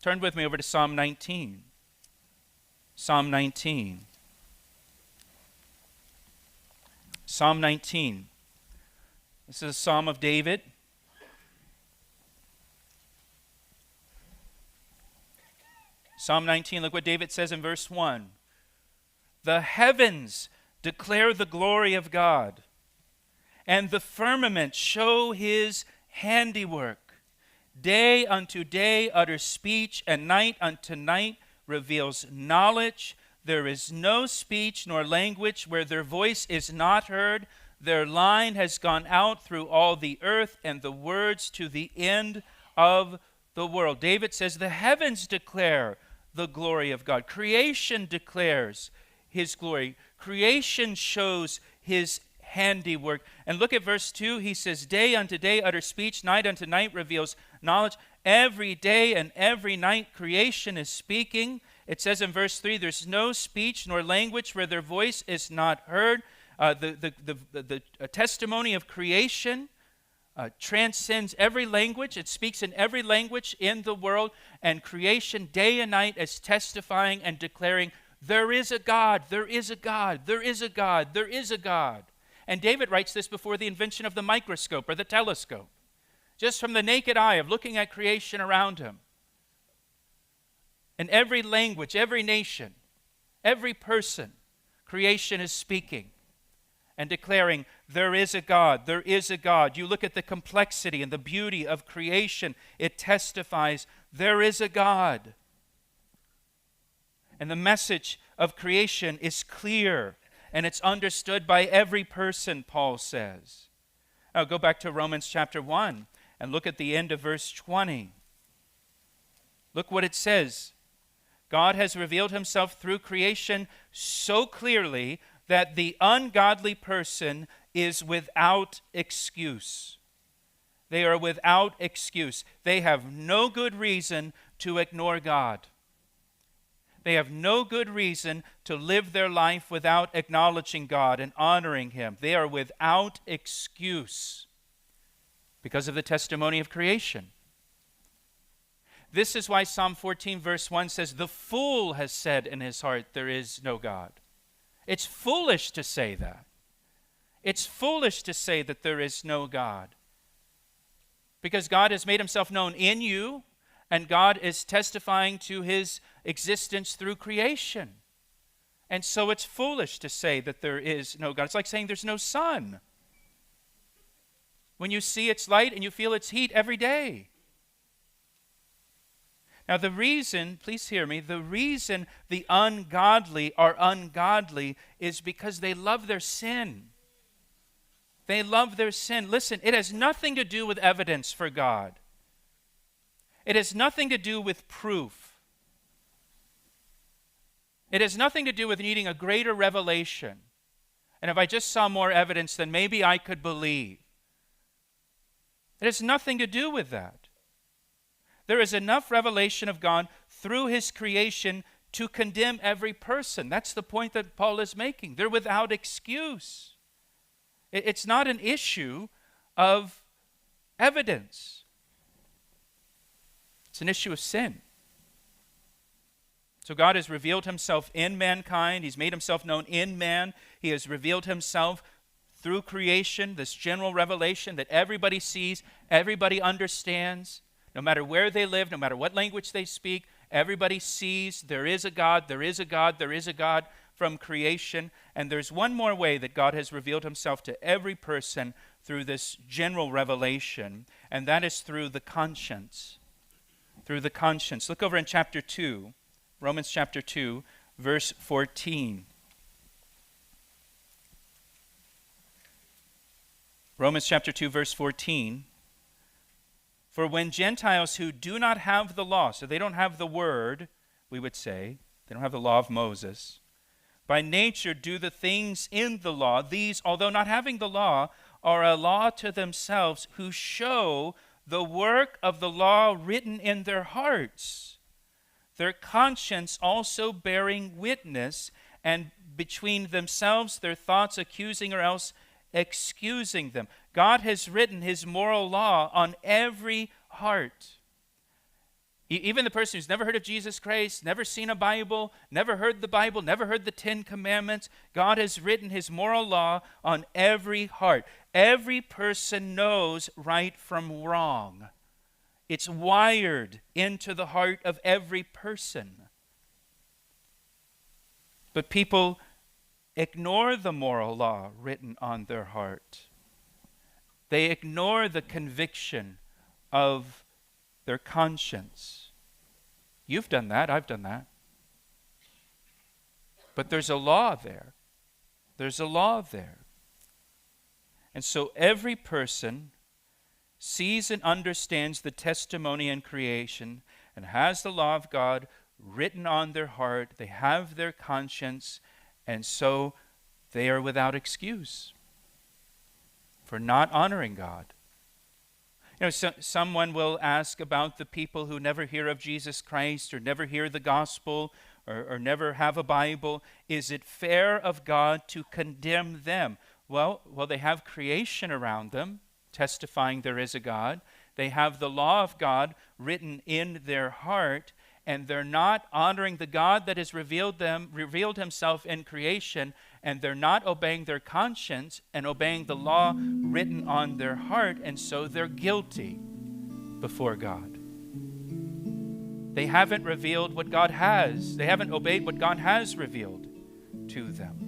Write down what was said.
Turn with me over to Psalm 19. Psalm 19. Psalm 19. This is a psalm of David. Psalm 19, look what David says in verse 1. The heavens declare the glory of God, and the firmament show his handiwork. Day unto day utters speech, and night unto night reveals knowledge. There is no speech nor language where their voice is not heard. Their line has gone out through all the earth, and the words to the end of the world. David says the heavens declare the glory of God. Creation declares his glory. Creation shows his handiwork. And look at verse 2. He says, day unto day utters speech, night unto night reveals knowledge. Every day and every night creation is speaking. It says in verse 3, there's no speech nor language where their voice is not heard. The testimony of creation transcends every language. It speaks in every language in the world. And creation day and night is testifying and declaring, there is a God, there is a God, there is a God, there is a God. And David writes this before the invention of the microscope or the telescope. Just from the naked eye of looking at creation around him. In every language, every nation, every person, creation is speaking and declaring, there is a God, there is a God. You look at the complexity and the beauty of creation, it testifies, there is a God. And the message of creation is clear, and it's understood by every person, Paul says. Now go back to Romans chapter 1 and look at the end of verse 20. Look what it says. God has revealed himself through creation so clearly that the ungodly person is without excuse. They are without excuse. They have no good reason to ignore God. They have no good reason to live their life without acknowledging God and honoring him. They are without excuse because of the testimony of creation. This is why Psalm 14 verse 1 says, the fool has said in his heart, there is no God. It's foolish to say that. It's foolish to say that there is no God. Because God has made himself known in you, and God is testifying to his existence through creation. And so it's foolish to say that there is no God. It's like saying there's no sun. When you see its light and you feel its heat every day. Now the reason, please hear me, the reason the ungodly are ungodly is because they love their sin. They love their sin. Listen, it has nothing to do with evidence for God. It has nothing to do with proof. It has nothing to do with needing a greater revelation. And if I just saw more evidence, then maybe I could believe. It has nothing to do with that. There is enough revelation of God through his creation to condemn every person. That's the point that Paul is making. They're without excuse. It's not an issue of evidence. It's an issue of sin. So God has revealed himself in mankind. He's made himself known in man. He has revealed himself through creation, this general revelation that everybody sees, everybody understands. No matter where they live, no matter what language they speak, everybody sees there is a God, there is a God, there is a God from creation. And there's one more way that God has revealed himself to every person through this general revelation, and that is through the conscience. Through the conscience. Look over in chapter 2, Romans chapter 2, verse 14. Romans chapter 2, verse 14. For when Gentiles who do not have the law, so they don't have the word, we would say, they don't have the law of Moses, by nature do the things in the law, these, although not having the law, are a law to themselves, who show the work of the law written in their hearts, their conscience also bearing witness, and between themselves their thoughts accusing or else excusing them. God has written his moral law on every heart. Even the person who's never heard of Jesus Christ, never seen a Bible, never heard the Bible, never heard the 10 Commandments, God has written his moral law on every heart. Every person knows right from wrong. It's wired into the heart of every person. But people ignore the moral law written on their heart. They ignore the conviction of their conscience. You've done that, I've done that. But there's a law there. There's a law there. And so every person sees and understands the testimony in creation and has the law of God written on their heart. They have their conscience, and so they are without excuse for not honoring God. You know, someone will ask about the people who never hear of Jesus Christ or never hear the gospel or never have a Bible. Is it fair of God to condemn them? Well, they have creation around them, testifying there is a God. They have the law of God written in their heart, and they're not honoring the God that has revealed himself in creation, and they're not obeying their conscience and obeying the law written on their heart, and so they're guilty before God. They haven't revealed what God has. They haven't obeyed what God has revealed to them.